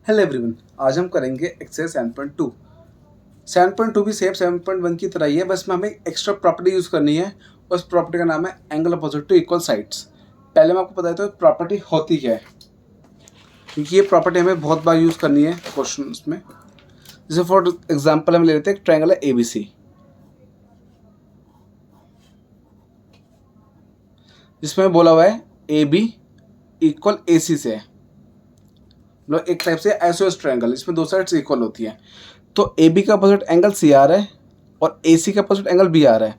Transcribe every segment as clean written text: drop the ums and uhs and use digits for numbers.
Hello everyone, आज हम करेंगे एक्सरसाइज 7.2। 7.2 भी सेम 7.1 की तरह ही है, बस में हमें एक्स्ट्रा प्रॉपर्टी यूज़ करनी है। उस प्रॉपर्टी का नाम है angle opposite to equal sides. पहले मैं आपको बताया था प्रॉपर्टी होती क्या है, क्योंकि ये प्रॉपर्टी हमें बहुत बार यूज़ करनी है क्वेश्चन में। जैसे फॉर एग्जाम्पल हम ले लेते हैं, एक ट्रायंगल है ABC, जिसमें बोला हुआ है AB इक्वल AC से है। मतलब एक टाइप से आइसोसेलेस ट्रायंगल, इसमें दो साइड्स इक्वल होती हैं। तो AB का अपोजिट एंगल CR है और AC का अपोजिट एंगल BR है।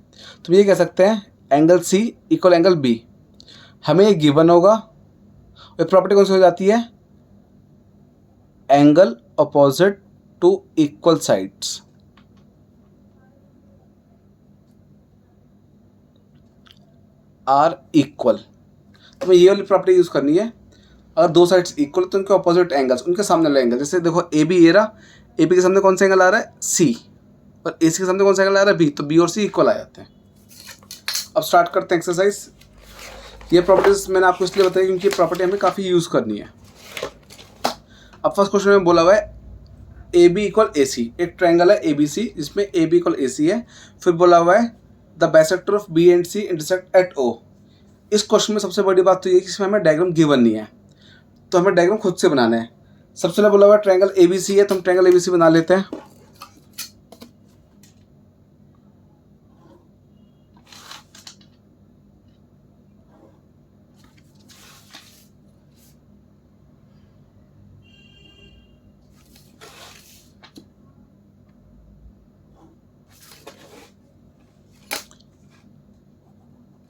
तो ये कह सकते हैं angle C equal angle B। हमें ये गिवन होगा और प्रॉपर्टी कौन सी हो जाती है, angle opposite to equal sides. Are equal, तो मैं ये वाली प्रॉपर्टी यूज करनी है। अगर दो साइड्स इक्वल तो उनके अपोजिट एंगल्स, उनके सामने वाला एंगल, जैसे देखो AB ये रहा, AB के सामने कौन सा एंगल आ रहा है C, और AC के सामने कौन सा एंगल आ रहा है B, तो B और C इक्वल आ जाते हैं। अब स्टार्ट करते हैं एक्सरसाइज। ये प्रॉपर्टीज मैंने आपको इसलिए बताई क्योंकि ये प्रॉपर्टी हमें काफ़ी यूज़ करनी है। अब फर्स्ट क्वेश्चन में बोला हुआ है AB इक्वल AC, एक ट्रायंगल है ABC जिसमें AB इक्वल AC है। फिर बोला हुआ है the bisector of B and C intersect at O। इस क्वेश्चन में सबसे बड़ी बात तो ये है कि इसमें हमें डायग्राम गिवन नहीं है, तो हमें डायग्राम खुद से बनाना है। सबसे पहले बोला हुआ है ट्रायंगल ABC है, तो हम ट्रायंगल ABC बना लेते हैं।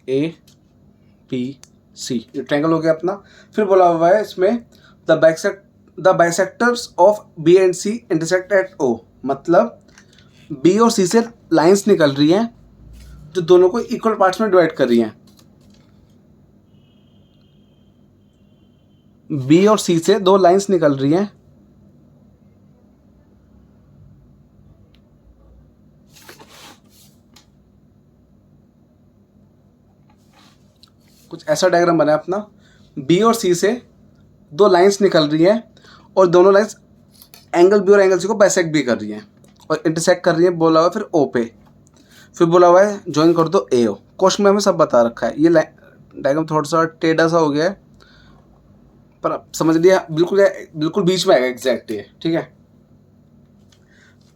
ABC, ये ट्रायंगल हो गया अपना। फिर बोला हुआ है इसमें the bisectors of B and C intersect at O, मतलब B और C से लाइंस निकल रही हैं जो दोनों को इक्वल पार्ट्स में डिवाइड कर रही हैं। B और C से दो लाइंस निकल रही हैं कुछ ऐसा डायग्राम बना है अपना। B और C से दो लाइंस निकल रही हैं और दोनों लाइंस एंगल B और एंगल C को बाइसेक्ट भी कर रही हैं और इंटरसेक्ट कर रही हैं, बोला हुआ है फिर O पे। फिर बोला हुआ है ज्वाइन कर दो AO। क्वेश्चन में हमें सब बता रखा है। ये डायग्राम थोड़ा सा टेढ़ा सा हो गया है, पर आप समझ लिया, बिल्कुल बीच में आएगा एग्जैक्ट ये, ठीक है।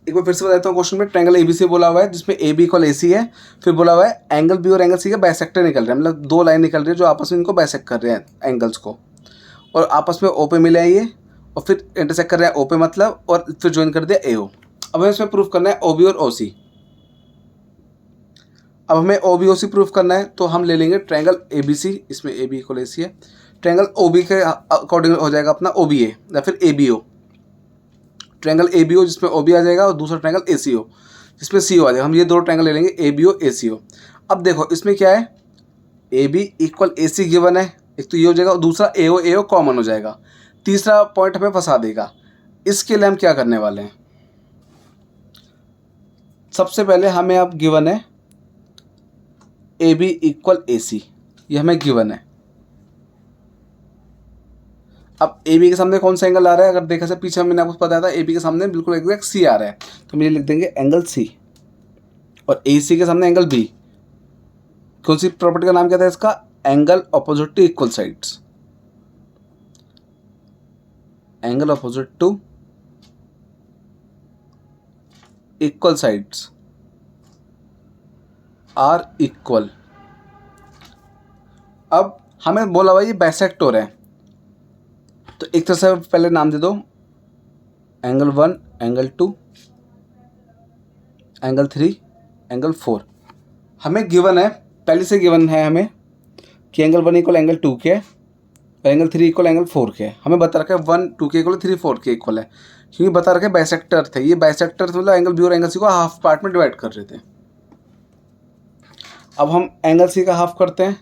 एक बार फिर से बताता हूँ। क्वेश्चन में ट्रायंगल ABC बोला हुआ है जिसमें AB इक्वल AC है। फिर बोला हुआ है एंगल B और एंगल C का बाइसेक्टर निकल रहा है, मतलब दो लाइन निकल रही है जो आपस में इनको बाइसेक्ट कर रहे हैं एंगल्स को, और आपस में O पे मिले हैं ये, और फिर इंटरसेक्ट कर रहे हैं O पे मतलब, और फिर ज्वाइन कर दिया AO। अब हमें इसमें प्रूफ करना है OB और OC। अब हमें OB OC प्रूफ करना है, तो हम ले लेंगे ट्रायंगल ABC, इसमें AB इक्वल AC है। ट्रायंगल OB के अकॉर्डिंग हो जाएगा अपना OBA या फिर ABO। ट्रायंगल ABO जिसमें OB आ जाएगा, और दूसरा ट्रायंगल ACO जिसमें CO आ जाएगा। हम ये दो ट्रायंगल ले लेंगे ABO ACO। अब देखो इसमें क्या है, AB इक्वल AC गिवन है, एक तो ये हो जाएगा, और दूसरा AO AO कॉमन हो जाएगा। तीसरा पॉइंट हमें फंसा देगा। इसके लिए हम क्या करने वाले हैं, सबसे पहले हमें अब गिवन है AB इक्वल AC, ये हमें गिवन है। अब AB के सामने कौन सा एंगल आ रहा है, अगर देखा से पीछे मैंने आपको बताया था AB के सामने बिल्कुल एग्जैक्ट C आ रहा है, तो हम ये लिख देंगे एंगल C, और AC के सामने एंगल B। कौन सी प्रॉपर्टी का नाम क्या था इसका, angle opposite to equal sides. Angle opposite to equal sides are equal. अब हमें बोला हुआ ये बाइसेक्ट हो रहा है, तो एक तरह से पहले नाम दे दो एंगल 1 एंगल 2 एंगल 3 एंगल 4। हमें गिवन है, पहले से गिवन है हमें कि एंगल 1 इक्वल एंगल 2 के और एंगल 3 इक्वल एंगल 4 के। हमें बता रखा है 1 2 के इक्वल 3 4 के इक्वल है, क्योंकि बता रखे बाइसेक्टर थे। ये बाइसेक्टर मतलब एंगल B और एंगल C को हाफ पार्ट में डिवाइड कर रहे थे। अब हम एंगल C का हाफ करते हैं,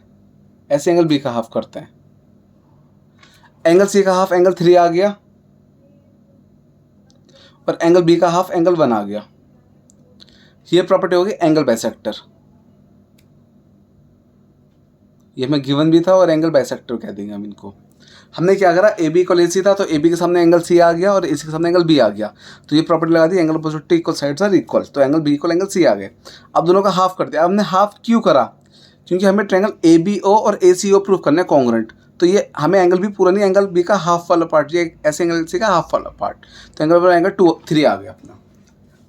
ऐसे एंगल B का हाफ करते हैं। एंगल C का हाफ एंगल 3 आ गया, और एंगल B का हाफ एंगल 1 आ गया। ये प्रॉपर्टी होगी एंगल बाइसेक्टर। ये हमें गिवन भी था, और एंगल बाइसेक्टर कह देंगे हम इनको। हमने क्या करा, ए बी इक्वल ए सी था तो ए बी के सामने एंगल सी आ गया और ए सी के सामने एंगल बी आ गया, तो ये प्रॉपर्टी लगा दी, angle opposite equal sides are equal, तो angle B equal angle C आ गए। अब दोनों का हाफ कर दिया। अब हमने हाफ क्यों करा, क्योंकि हमें ट्रायंगल ए बी ओ और ए सी ओ प्रूव करना है कॉन्ग्रुएंट, तो ये हमें एंगल बी पूरा नहीं, एंगल बी का हाफ वाला पार्ट, ये ऐसे एंगल सी का हाफ वाला पार्ट, तो एंगल 3 आ गया अपना,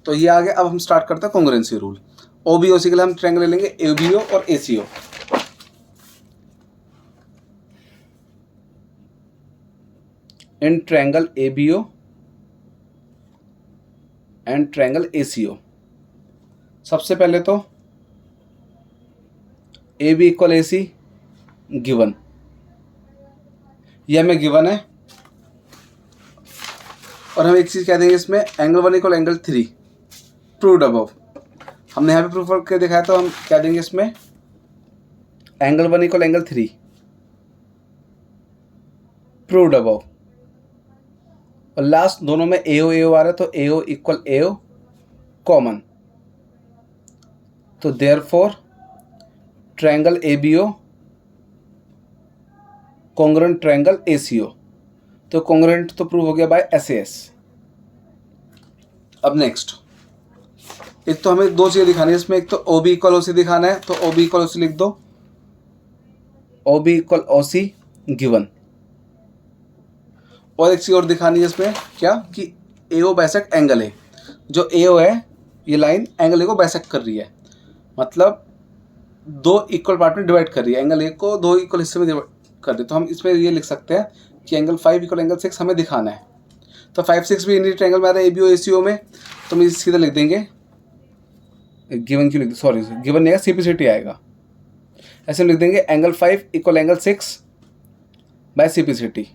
तो ये आ गया। अब हम स्टार्ट करते हैं congruency rule. O B O C के लिए हम ट्रायंगल ले लेंगे ए बी ओ और A C O. In triangle A B O and triangle A C O, सबसे पहले तो A B equal A C given, ये हमें गिवन है, और हम एक चीज़ कह देंगे इसमें, angle 1 equal angle 3 proved above. हमने यहाँ पे प्रूफ करके दिखाया, तो हम क्या देंगे इसमें, angle 1 equal angle 3 proved above, और लास्ट दोनों में ए ओ आ रहा है, तो A O equal A O common, तो therefore triangle A B O congruent triangle A C O, तो कॉन्ग्रुएंट तो प्रूव हो गया बाय एस ए एस। अब नेक्स्ट, एक तो हमें दो चीज़ें दिखानी है इसमें, एक तो ओ बी इक्वल ओ सी दिखाना है, तो ओ बी इक्वल ओ सी लिख दो, ओ बी इक्वल ओ सी गिवन। और एक चीज़ और दिखानी है इसमें, क्या कि ए ओ बाइसेक्ट एंगल है, जो ए ओ है ये लाइन एंगल ए को बाइसेक्ट कर रही है, मतलब दो इक्वल पार्ट में डिवाइड कर रही है, एंगल ए को दो इक्वल हिस्से में डिवाइड कर दे, तो हम इसमें ये लिख सकते हैं कि एंगल 5 इक्वल एंगल 6 हमें दिखाना है। तो 5 6 भी इन्हीं ट्रायंगल में आ रहा है A B O A C ओ में, तो हम सीधा लिख देंगे, गिवन क्यों लिख, सॉरी गिवन नहीं आएगा, सीपीसीटी आएगा, ऐसे लिख देंगे angle 5 equal angle 6 by CPCT,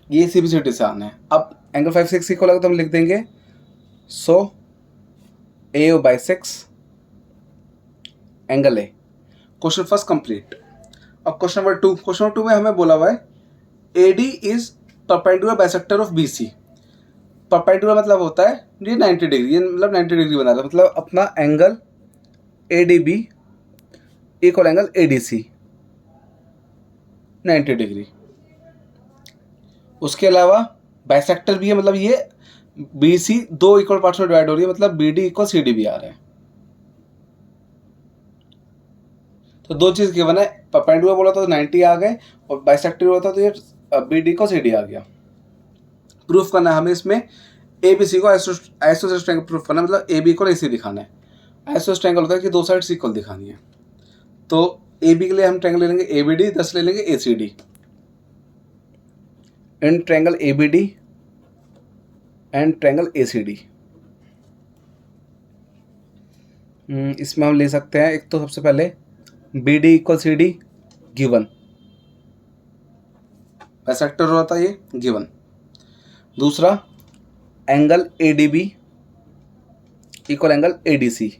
ये सीपीसीटी से आना है। अब एंगल 5 6 इक्वल आएगा तो हम लिख देंगे so A O by 6 angle A. Question first complete. अब क्वेश्चन नंबर 2 में हमें बोला हुआ है A D is perpendicular bisector of B C. Perpendicular मतलब होता है ये 90 डिग्री, ये मतलब 90 डिग्री बना रहा है, मतलब अपना angle A D B equal angle A D C 90 degree. उसके अलावा बाइसेक्टर भी है, मतलब ये बी सी दो इक्वल पार्ट्स में डिवाइड हो रही है, मतलब B D equal C D भी आ रहा है। तो दो चीज़ गिवन है, परपेंडिकुलर बोला तो 90 आ गए, और बाइसेक्टर बोला था तो ये बी डी को सी डी आ गया। प्रूफ करना है हमें इसमें ए बी सी को आइसोसेलेस ट्रायंगल प्रूफ करना है, मतलब ए बी इक्वल ए सी दिखाना है। आइसोसेलेस ट्रायंगल होता है कि दो साइड्स इक्वल दिखानी है, तो ए बी के लिए हम ट्रायंगल ले लेंगे ए बी डी, 10 ले लेंगे A C D. In triangle A B D and triangle A C D, इसमें हम ले सकते हैं, एक तो सबसे पहले B D equal C D given, bisector होता है ये गिवन। दूसरा angle A D B equal angle A D C,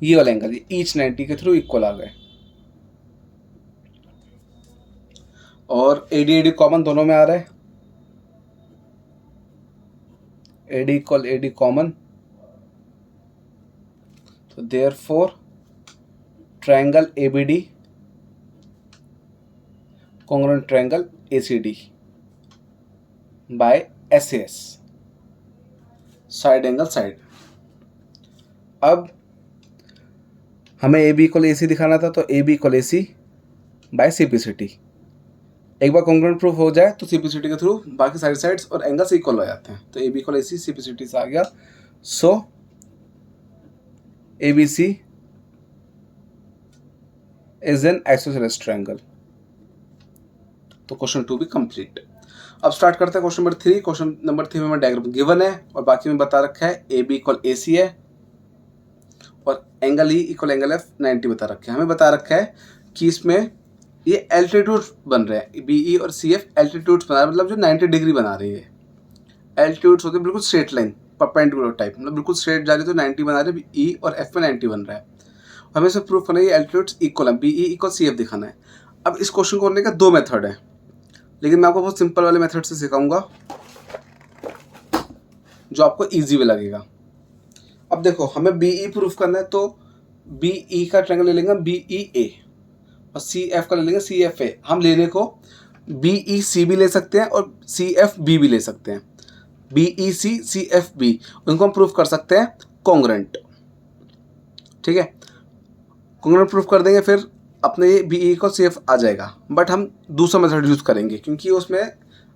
ये वाला एंगल ये ईच 90 के थ्रू इक्वल आ गए, और ए डी कॉमन दोनों में आ रहा है, A D equal A D common, तो therefore triangle A B D congruent triangle A C D by S S, side angle side. अब हमें ए बी इक्वल ए सी दिखाना था, तो A B equal A C by C P C T. एक बार congruent proof हो जाए तो सी पी सी टी के थ्रू बाकी सारी साइड्स और एंगल्स इक्वल हो जाते हैं, तो A B equal A C P C T से आ गया, so A B C is an isosceles triangle. तो क्वेश्चन 2 भी कंप्लीट। अब स्टार्ट करते हैं क्वेश्चन नंबर 3। क्वेश्चन नंबर 3 में डायग्राम गिवन है और बाकी में बता रखा है A B equal A C है और angle E equal angle F 90 बता रखा है। हमें बता रखा है कि इसमें ये एल्टीट्यूड बन रहे हैं, बी ई और सी एफ एल्टीट्यूड्स बना रहे हैं, मतलब जो 90 डिग्री बना रही है। एल्टीट्यूड्स होते हैं बिल्कुल स्ट्रेट लाइन परपेंडिकुलर टाइप, मतलब बिल्कुल स्ट्रेट जा रही है, तो 90 बना रहे हैं, ई और एफ में 90 बन रहा है। हमें इसे प्रूफ करना है ये एल्टीट्यूड्स इक्वल है, B E equal C F दिखाना है। अब इस क्वेश्चन को करने का 2 मेथड है, लेकिन मैं आपको बहुत सिंपल वाले मेथड से सिखाऊंगा जो आपको ईजी भी लगेगा। अब देखो हमें बी ई प्रूफ करना है, तो बी ई का ट्रायंगल ले लेंगे बी ई ए और सी एफ का ले लेंगे सी एफ ए। हम लेने को बी ई सी भी ले सकते हैं और सी एफ बी भी ले सकते हैं। बी ई सी सी एफ बी, उनको हम प्रूफ कर सकते हैं कॉन्ग्रुएंट। ठीक है, कॉन्ग्रुएंट प्रूफ कर देंगे, फिर अपने ये बी ई को सी एफ आ जाएगा। बट हम दूसरा मेथड यूज़ करेंगे क्योंकि उसमें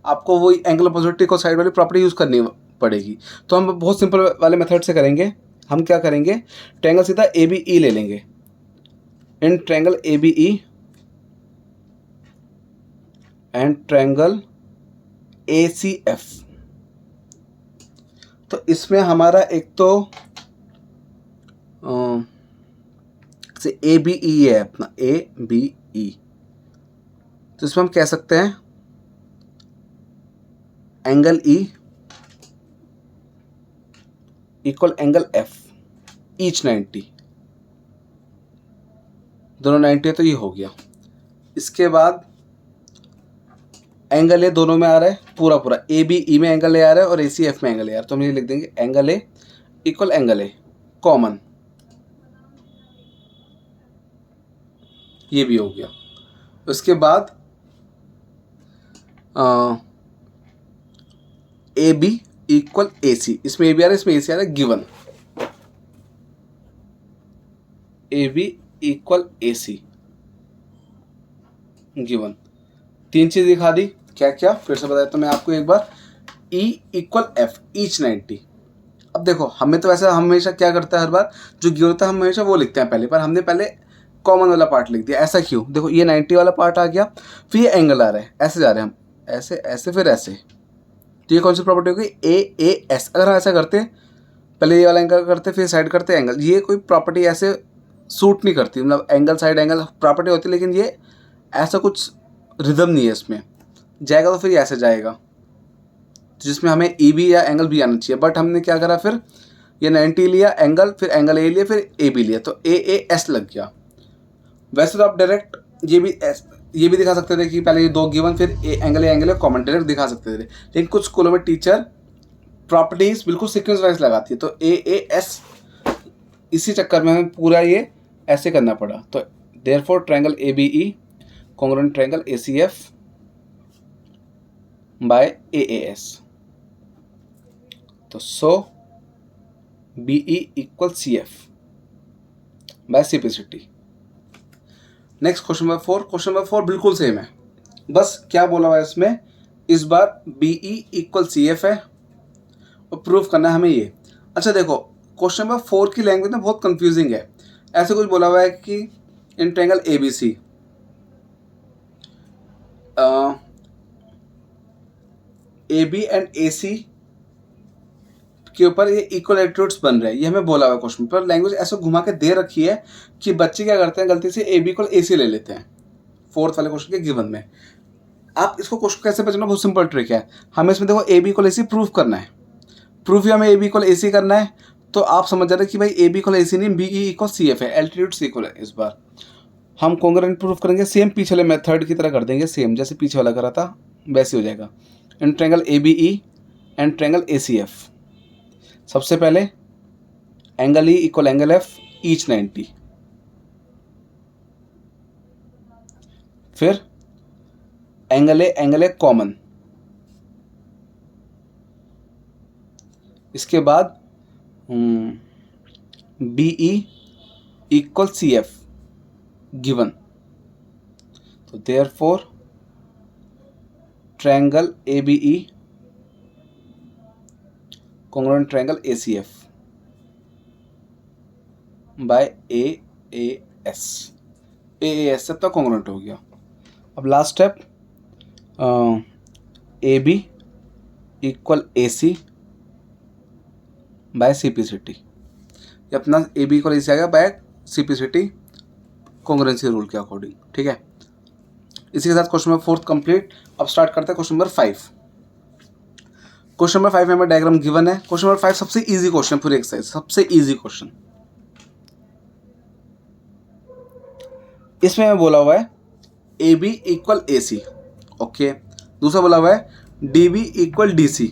आपको वही एंगल पॉजिटिव को साइड वाली प्रॉपर्टी यूज़ करनी पड़ेगी। तो हम बहुत सिंपल वाले मेथड से करेंगे। हम क्या करेंगे, ट्रायंगल सीधा ए बी ई ले लेंगे। In triangle A B E and triangle A C F, तो इसमें हमारा एक तो ए बी ई है अपना, ए बी ई, तो इसमें हम कह सकते हैं angle E equal angle F, each 90, दोनों 90 है तो ये हो गया। इसके बाद एंगल ए दोनों में आ रहा है पूरा पूरा, ए बी ई में एंगल ए आ रहा है और ए सी एफ में एंगल ए आ रहा है, तो हम ये लिख देंगे angle A equal angle A common, ये भी हो गया। उसके बाद ए बी इक्वल ए सी, इसमें ए बी आ रहा है, इसमें ए सी आ रहा है, given A B equal A C given. तीन चीज दिखा दी, क्या क्या फिर से बताया तो मैं आपको एक बार, E इक्वल एफ ईच 90। अब देखो हमें तो वैसे हमेशा क्या करता है, हर बार जो गिवन होता है हम हमेशा वो लिखते हैं पहले, पर हमने पहले कॉमन वाला पार्ट लिख दिया। ऐसा क्यों, देखो ये 90 वाला पार्ट आ गया, फिर ये एंगल आ रहा है, ऐसे जा रहे हैं हम, ऐसे ऐसे फिर ऐसे, तो ये कौन सी प्रॉपर्टी होगी, ए एस। अगर हम ऐसा करते पहले ये वाला एंगल करते फिर साइड करते एंगल, ये कोई प्रॉपर्टी ऐसे सूट नहीं करती, मतलब एंगल साइड एंगल प्रॉपर्टी होती है, लेकिन ये ऐसा कुछ रिदम नहीं है इसमें, जाएगा तो फिर ऐसे जाएगा जिसमें हमें ई बी या एंगल भी आना चाहिए। बट हमने क्या करा, फिर ये 90 लिया एंगल, फिर एंगल ए लिया, फिर ए बी लिया, तो ए एस लग गया। वैसे तो आप डायरेक्ट ये भी दिखा सकते थे कि पहले ये दो गिवन फिर एंगल ए कॉमन, डायरेक्ट दिखा सकते थे, लेकिन कुछ स्कूलों में टीचर प्रॉपर्टीज बिल्कुल सीक्वेंस वाइज लगाती है, तो ए एस, इसी चक्कर में हमें पूरा ये ऐसे करना पड़ा। तो therefore triangle A B E congruent triangle A C F by A S, तो so B E equal C F by C P C T. Next question number 4, question number 4 बिल्कुल सेम है, बस क्या बोला हुआ है इसमें, इस बार B E equal C F है और प्रूफ करना है हमें ये। अच्छा देखो क्वेश्चन नंबर 4 की लैंग्वेज ना बहुत कंफ्यूजिंग है। ऐसे कुछ बोला हुआ है कि in triangle A B C A B and A C के ऊपर ये इक्वल एट्रीब्यूट्स बन रहे हैं, ये हमें बोला हुआ है क्वेश्चन पर। लैंग्वेज ऐसे घुमा के दे रखी है कि बच्चे क्या करते हैं, गलती से ए बी इक्वल ए सी ले लेते हैं 4th वाले क्वेश्चन के गिवन में। आप इसको क्वेश्चन कैसे बचना, बहुत सिंपल ट्रिक है। हमें इसमें देखो A B equal A C proof करना है, प्रूफ ही हमें ए बी इक्वल ए सी करना है, तो आप समझ जा रहे कि भाई ए बी इक्वल ए सी नहीं, B E equal C F है, एल्टीट्यूड्स इक्वल है। इस बार हम कॉन्ग्रुएंट प्रूफ करेंगे, सेम पीछे वाले मेथड की तरह कर देंगे, सेम जैसे पीछे वाला करा था वैसे हो जाएगा। In triangle A B E and triangle A C F, सबसे पहले angle E equal angle F each 90, फिर एंगल ए कॉमन, इसके बाद B E equal C F given, तो therefore triangle A B E congruent triangle A C F by A S, A S तब तक congruent हो गया। अब last step, A B equal A C by C P C T, ये अपना A B equal A C आ गया by C P C T congruency rule के अकॉर्डिंग। ठीक है, इसी के साथ क्वेश्चन नंबर 4 कंप्लीट। अब स्टार्ट करते हैं क्वेश्चन नंबर 5। क्वेश्चन नंबर 5 में हमें डायग्राम गिवन है। क्वेश्चन नंबर 5 सबसे इजी क्वेश्चन पूरी एक्सरसाइज, सबसे इजी क्वेश्चन। इसमें हमें बोला हुआ है A B equal A C, okay. दूसरा बोला हुआ है D B equal D C,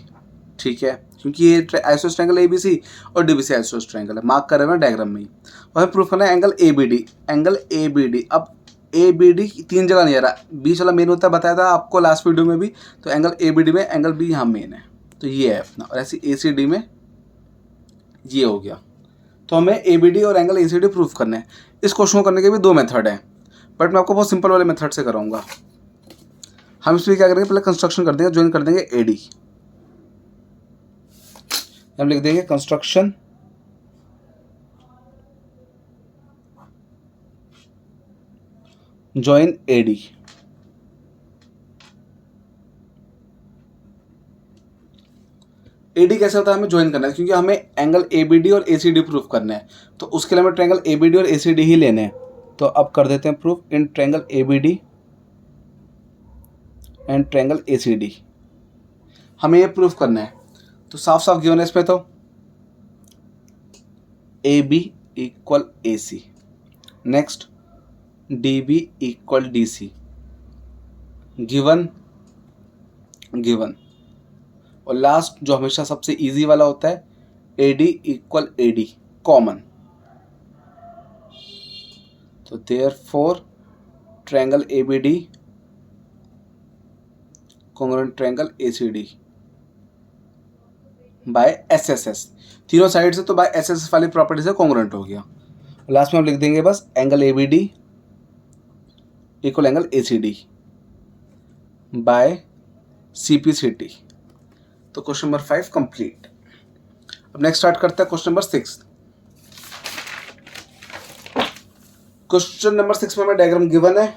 ठीक है, क्योंकि ये आइसोस ट्रायंगल ए बी सी और डी बी सी आइसोस ट्रायंगल है, मार्क कर रहे हैं डायग्राम में ही। और हमें प्रूफ करना है angle A B D, angle A B D. अब ए बी डी 3 जगह नहीं आ रहा, बीच वाला मेन होता है, बताया था आपको लास्ट वीडियो में भी। तो एंगल ए बी डी में एंगल बी यहाँ मेन है, तो ये है अपना। और ऐसे ए सी डी में ये हो गया। तो हमें ए बी डी और angle A C D proof करना है। इस क्वेश्चन को करने के भी 2 मेथड हैं, बट मैं आपको बहुत सिंपल वाले मेथड से कराऊंगा। हम इसमें क्या करेंगे, पहले कंस्ट्रक्शन कर देंगे, ज्वाइन कर देंगे ए डी। हम लिख देंगे construction join A D. A D कैसे होता है, हमें ज्वाइन करना है, क्योंकि हमें एंगल ए बी डी और ए सी डी प्रूफ करना है। तो उसके लिए हमें ट्रायंगल ए बी डी और ए सी डी ही लेने हैं। तो अब कर देते हैं proof in triangle A B D and triangle A C D. हमें ये प्रूफ करना है, तो साफ साफ गिवन है इस पे, तो A B equal A C, next D B equal D C, given given, और लास्ट जो हमेशा सबसे इजी वाला होता है, A D equal A D, common. तो therefore triangle A B D congruent triangle A C D by S S S, तीनों side से तो बाय एस एस एस वाली प्रॉपर्टी से कॉन्ग्रुएंट हो गया। लास्ट में हम लिख देंगे बस angle A B D equal angle A C D by C P C T. तो क्वेश्चन नंबर 5 कंप्लीट। अब नेक्स्ट स्टार्ट करते हैं क्वेश्चन नंबर 6। क्वेश्चन नंबर 6 में हमें डायग्राम गिवन है,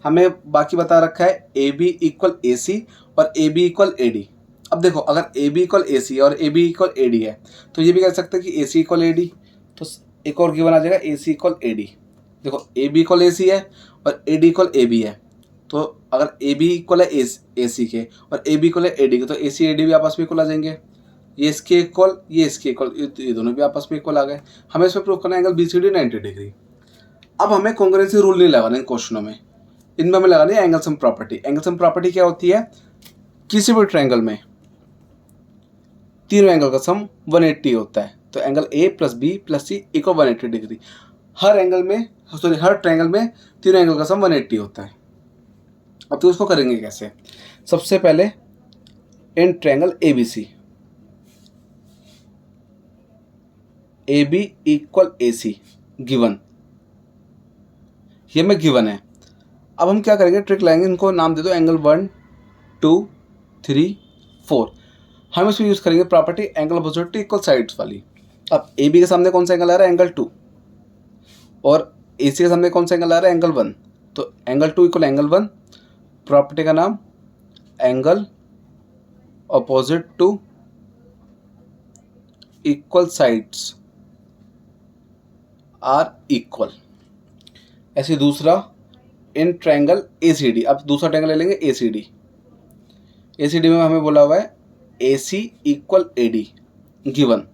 हमें बाकी बता रखा है A B equal A C और A B equal A D. अब देखो, अगर A B equal A C और A B equal A D है, तो ये भी कह सकते हैं कि ए सी इक्वल ए डी। तो एक और गिवन आ जाएगा ए सी इक्वल ए डी। देखो, A B equal A C है और A D equal A B है, तो अगर ए बी इक्वल है ए सी के और ए बी इक्वल है ए डी के, तो ए सी ए डी भी आपस में इक्वल आ जाएंगे। ये इसके इक्वल, ये इसके इक्वल, ये दोनों भी आपस में इक्वल आ गए। हमें इसमें प्रूव करना है angle B C D 90 degree. अब हमें कॉन्ग्रुएंसी रूल नहीं लगाना इन क्वेश्चनों में, इनमें हमें लगानी है angle sum property. Angle sum property क्या होती है, किसी भी ट्रायंगल में तीनों एंगल का सम 180 होता है। तो angle A plus B plus C equal 180 degree. हर एंगल में, सॉरी, हर ट्रायंगल में तीनों एंगल का सम 180 होता है। अब तो उसको करेंगे कैसे, सबसे पहले in triangle A B C, A B equal A C given, ये में गिवन है। अब हम क्या करेंगे, ट्रिक लाएंगे, इनको नाम दे दो एंगल 1 2 3 4। हम इसमें यूज़ करेंगे property angle opposite equal sides वाली। अब ए बी के सामने कौन सा एंगल आ रहा है, एंगल 2, और ए सी के सामने कौन सा एंगल आ रहा है, एंगल 1। तो एंगल 2 इक्वल एंगल 1, प्रॉपर्टी का नाम angle opposite to equal sides are equal. ऐसे दूसरा इन ट्रायंगल ए सी डी। अब दूसरा ट्रायंगल ले लेंगे A C D. A C D में हमें बोला हुआ है ए सी इक्वल ए डी गिवन,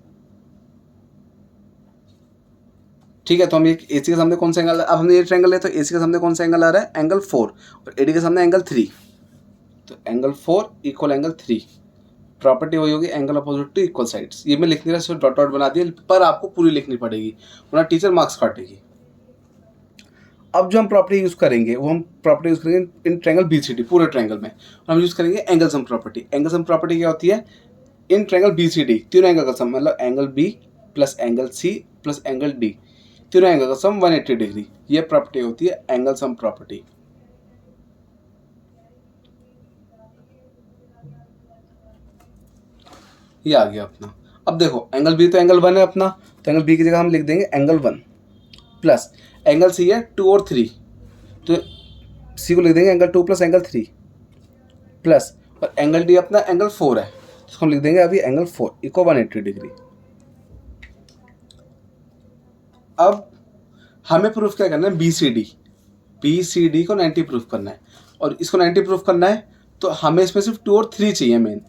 ठीक है। तो हम ये ए सी के सामने कौन सा एंगल, अब हमने ये ट्रायंगल है, तो ए सी के सामने कौन सा एंगल आ रहा है, एंगल 4, और ए डी के सामने एंगल 3। तो एंगल 4 इक्वल एंगल 3, प्रॉपर्टी वही होगी angle opposite to equal sides. ये मैं लिख नहीं रहा, सिर्फ डॉट डॉट बना दिया, पर आपको पूरी लिखनी पड़ेगी वरना टीचर मार्क्स काटेगी। अब जो हम प्रॉपर्टी यूज़ करेंगे, वो हम प्रॉपर्टी यूज़ करेंगे in triangle B C D, पूरे ट्रायंगल में। और हम यूज़ करेंगे angle sum property. Angle sum property क्या होती है, in triangle B C D तीनों एंगल का सम, मतलब angle B plus angle C plus angle D, तीनों एंगल का सम 180 डिग्री। ये प्रॉपर्टी होती है एंगल सम प्रॉपर्टी। ये आ गया अपना। अब देखो, एंगल बी तो एंगल 1 है अपना, तो एंगल बी की जगह हम लिख देंगे एंगल 1 प्लस एंगल सी है 2 और 3, तो सी को लिख देंगे एंगल 2 प्लस एंगल 3 प्लस, और एंगल डी अपना एंगल 4 है, इसको हम लिख देंगे अभी एंगल 4 इक्वल 180 डिग्री। अब हमें प्रूफ क्या करना है, बी सी डी को 90 प्रूफ करना है, और इसको 90 प्रूफ करना है, तो हमें इसमें सिर्फ 2 और 3 चाहिए मेन,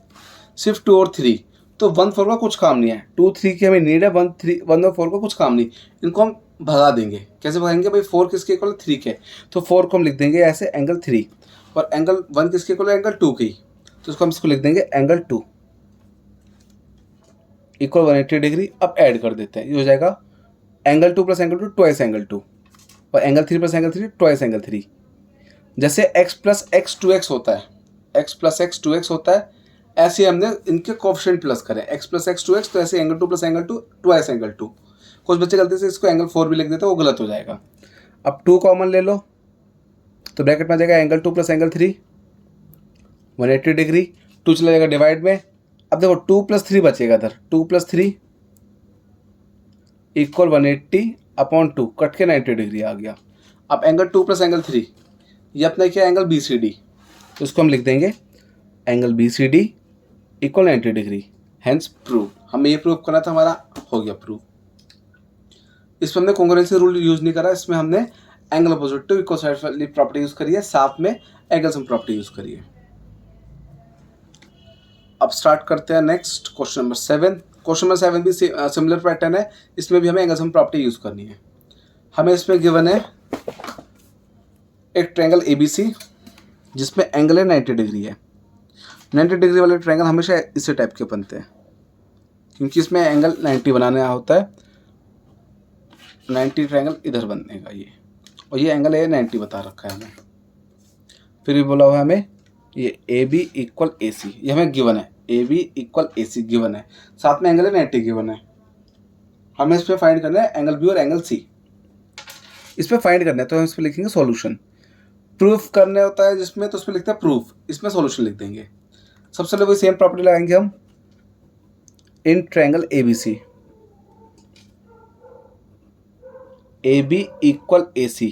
सिर्फ 2 और 3। तो 1 4 का कुछ काम नहीं है, 2 3 की हमें नीड है, 1 और 4 का कुछ काम नहीं। इनको हम भगा देंगे। कैसे भगाएंगे भाई, 4 किसके इक्वल है, 3 के, तो 4 को हम लिख देंगे ऐसे एंगल 3, और एंगल 1 किसके इक्वल है, एंगल 2 की, तो इसको हम इसको लिख देंगे एंगल 2 इक्वल 180 डिग्री। अब ऐड कर देते हैं, ये हो जाएगा angle 2 plus angle 2 twice angle 2, और angle 3 plus angle 3 twice angle 3। जैसे x प्लस एक्स 2x होता है, x प्लस एक्स 2x होता है, ऐसे हमने इनके कोफिशिएंट प्लस करें, x प्लस एक्स 2x, तो ऐसे angle 2 plus angle 2 twice angle 2। कुछ बच्चे गलती से इसको एंगल 4 भी लिख देते हैं, वो गलत हो जाएगा। अब 2 कॉमन ले लो तो ब्रैकेट में आ जाएगा एंगल 2 प्लस एंगल 3 180 डिग्री। 2 चला जाएगा डिवाइड में। अब देखो 2 प्लस 3 बचेगा इधर, 2 प्लस 3 इक्वल 180 अपॉन 2, कट के 90 डिग्री आ गया। अब एंगल 2 प्लस एंगल 3 ये अपना क्या एंगल BCD, तो इसको हम लिख देंगे angle BCD equal 90 degree, hence prove. हमें ये प्रूव करना था, हमारा हो गया प्रूव। इसमें हमने कॉन्ग्रुएंसी रूल यूज नहीं करा, इसमें हमने angle opposite to equal sides वाली प्रॉपर्टी यूज करी है, साथ में एंगल सम प्रॉपर्टी यूज करी है। अब स्टार्ट करते हैं next question number 7। Question number 7 भी सिमिलर पैटर्न है, इसमें भी हमें एंगल सम प्रॉपर्टी यूज करनी है। हमें इसमें गिवन है एक ट्रायंगल ABC जिसमें एंगल है 90 डिग्री है। 90 डिग्री वाले ट्रायंगल हमेशा इसी टाइप के बनते हैं, क्योंकि इसमें एंगल 90 बनाना होता है। 90 ट्रायंगल इधर बनने का ये, और ये एंगल है 90 बता रखा है हमें। फिर भी बोला हुआ है हमें ये AB इक्वल AC, ये हमें गिवन है, AB इक्वल AC गिवन है, साथ में एंगल है 90 गिवन है। हमें इस पर फाइंड करना है एंगल B और एंगल C। इस पर फाइंड करना है तो हम इस पर लिखेंगे सॉल्यूशन। प्रूफ करना होता है जिसमें, तो उसमें लिखते हैं प्रूफ, इसमें सॉल्यूशन लिख देंगे। सबसे पहले वही सेम प्रॉपर्टी लगाएंगे हम in triangle ABC, AB equal AC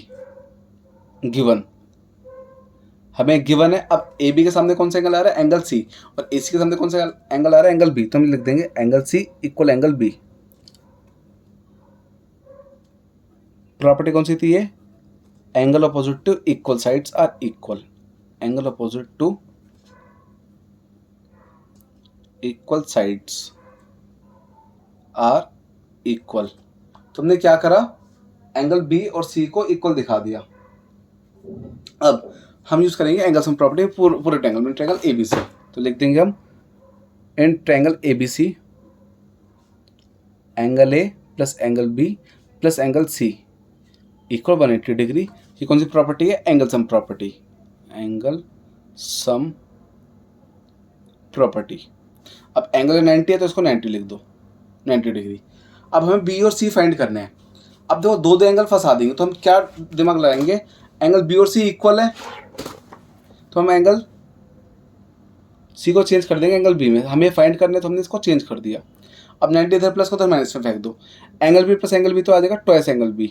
given, हमें गिवन है। अब AB के सामने कौन सा एंगल आ रहा है, एंगल C, और AC के सामने कौन सा एंगल आ रहा है, एंगल B, तो हम लिख देंगे angle C equal angle B। Property कौन सी थी ये, angle opposite to equal sides are equal, angle opposite to equal sides are equal. तुमने क्या करा, एंगल B और C को इक्वल दिखा दिया। अब हम यूज करेंगे एंगल सम प्रॉपर्टी पूरे ट्रायंगल में, ट्रायंगल ABC, तो लिख देंगे हम in triangle ABC angle A plus angle B plus angle C equal 180 degree. ये कौन सी प्रॉपर्टी है, angle sum property, angle sum property. अब एंगल 90 है तो इसको 90 लिख दो, 90 डिग्री। अब हमें B और C फाइंड करने हैं। अब देखो दो एंगल फंसा देंगे, तो हम क्या दिमाग लगाएंगे, एंगल B और C इक्वल है तो हम एंगल C को चेंज कर देंगे एंगल B में। हमें फाइंड करने तो हमने इसको चेंज कर दिया। अब 90 इधर प्लस को तो माइनस में फेंक दो, angle B plus angle B तो आ जाएगा ट्वाइस एंगल B।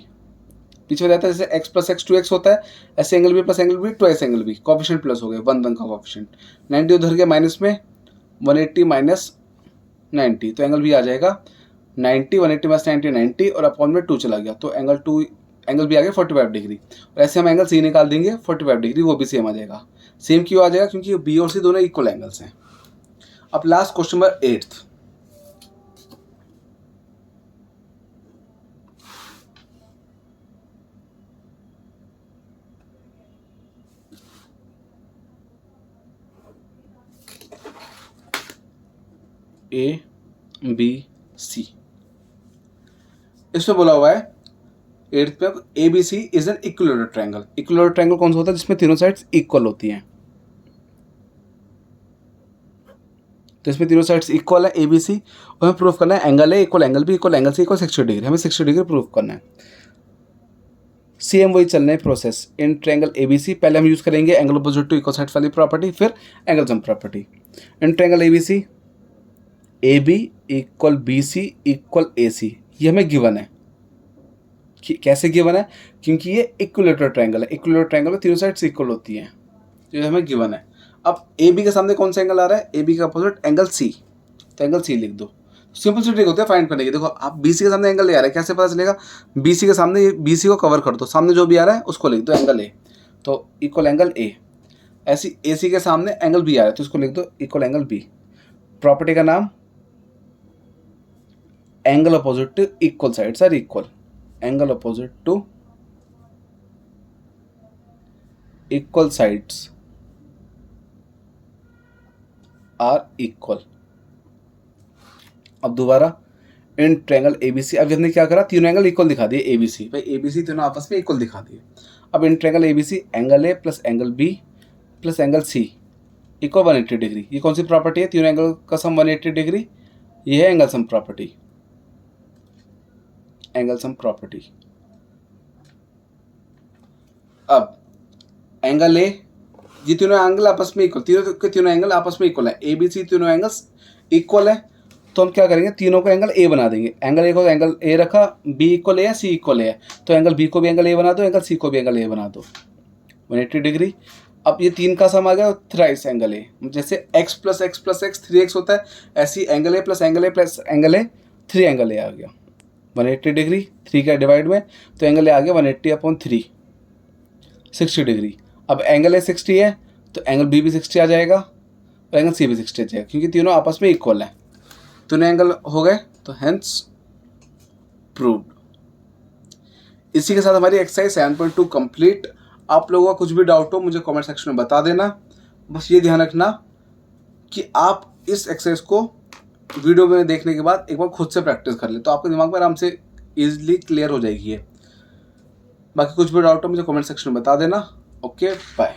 पीछे हो जाता है जैसे x प्लस एक्स 2x होता है, ऐसे angle B plus angle B twice angle B, coefficient plus हो गए, 1 का कोफिशिएंट। 90 उधर गया माइनस में, 180 माइनस 90, तो एंगल B आ जाएगा 90, 180 माइनस 90 90, और अपॉन में 2 चला गया, तो एंगल B आ गया 45 डिग्री। और ऐसे हम एंगल C निकाल देंगे 45 डिग्री, वो भी सेम आ जाएगा। सेम क्यों आ जाएगा, क्योंकि B और C दोनों इक्वल एंगल्स हैं। अब लास्ट क्वेश्चन नंबर 8। ABC, इसमें बोला हुआ है 8th पे ABC is an equilateral triangle. Equilateral triangle कौन सा होता है, जिसमें तीनों साइड्स इक्वल होती हैं। तो इसमें तीनों साइड्स इक्वल है ABC, और हमें प्रूफ करना है angle A equal angle B equal angle C equal 60 degree. हमें 60 डिग्री प्रूफ करना है। सेम वही चलना है प्रोसेस इन ट्रायंगल ABC। पहले हम यूज करेंगे angle opposite to equal sides वाली प्रॉपर्टी, फिर angle sum property. In triangle ABC AB equal BC equal AC, ये हमें गिवन है। कैसे गिवन है, क्योंकि ये इक्विलैटरल ट्रायंगल है। इक्विलैटरल ट्रायंगल में तीनों साइड्स इक्वल होती हैं, तो ये हमें गिवन है। अब AB के सामने कौन सा एंगल आ रहा है, AB का अपोजिट एंगल C, तो एंगल C लिख दो। सिंपल सी ट्रिक होती है फाइंड करने की। देखो आप BC के सामने एंगल ले आ रहा है, कैसे पता चलेगा, BC के सामने BC को कवर कर दो, सामने जो भी आ रहा है उसको लिख दो एंगल A, तो इक्वल एंगल A। ऐसी AC के सामने एंगल B आ रहा है तो उसको लिख दो इक्वल एंगल B। प्रॉपर्टी का नाम angle opposite to equal sides are equal, angle opposite to equal sides are equal. अब दोबारा इन ट्रायंगल ABC। अब हमने क्या करा, तीनों एंगल इक्वल दिखा दिए ABC, भाई ABC तीनों आपस में इक्वल दिखा दिए। अब इन triangle ABC angle A plus angle B plus angle C equal 180 degree. ये कौन सी प्रॉपर्टी है, तीनों एंगल का सम 180 डिग्री, ये है angle sum property, angle sum property. अब एंगल A, ये तीनों एंगल आपस में इक्वल, तीनों के तीनों एंगल आपस में इक्वल है, ABC तीनों एंगल्स इक्वल है, तो हम क्या करेंगे, तीनों को एंगल A बना देंगे। एंगल A को एंगल A रखा, B इक्वल A है, C इक्वल A है, तो एंगल B को भी एंगल A बना दो, एंगल C को भी एंगल A बना दो, 180 डिग्री। अब ये तीन का सम आ गया थ्राइस एंगल A, जैसे x plus x plus x 3x होता है, ऐसी angle A plus angle A plus angle A 3 angle A आ गया 180 डिग्री, 3 का डिवाइड में, तो एंगल A आ गया 180/3, 60 डिग्री। अब एंगल A 60 है तो एंगल B भी 60 आ जाएगा और एंगल C भी 60 आ जाएगा, क्योंकि तीनों आपस में इक्वल है, तीनों एंगल हो गए, तो हेंस प्रूव्ड। इसी के साथ हमारी एक्सरसाइज 7.2 कंप्लीट। आप लोगों का कुछ भी डाउट हो मुझे कमेंट सेक्शन में बता देना। बस ये ध्यान रखना कि आप इस एक्सरसाइज को वीडियो में देखने के बाद एक बार खुद से प्रैक्टिस कर ले, तो आपके दिमाग में आराम से ईजिली क्लियर हो जाएगी ये। बाकी कुछ भी डाउट हो मुझे कमेंट सेक्शन में बता देना। Okay, bye.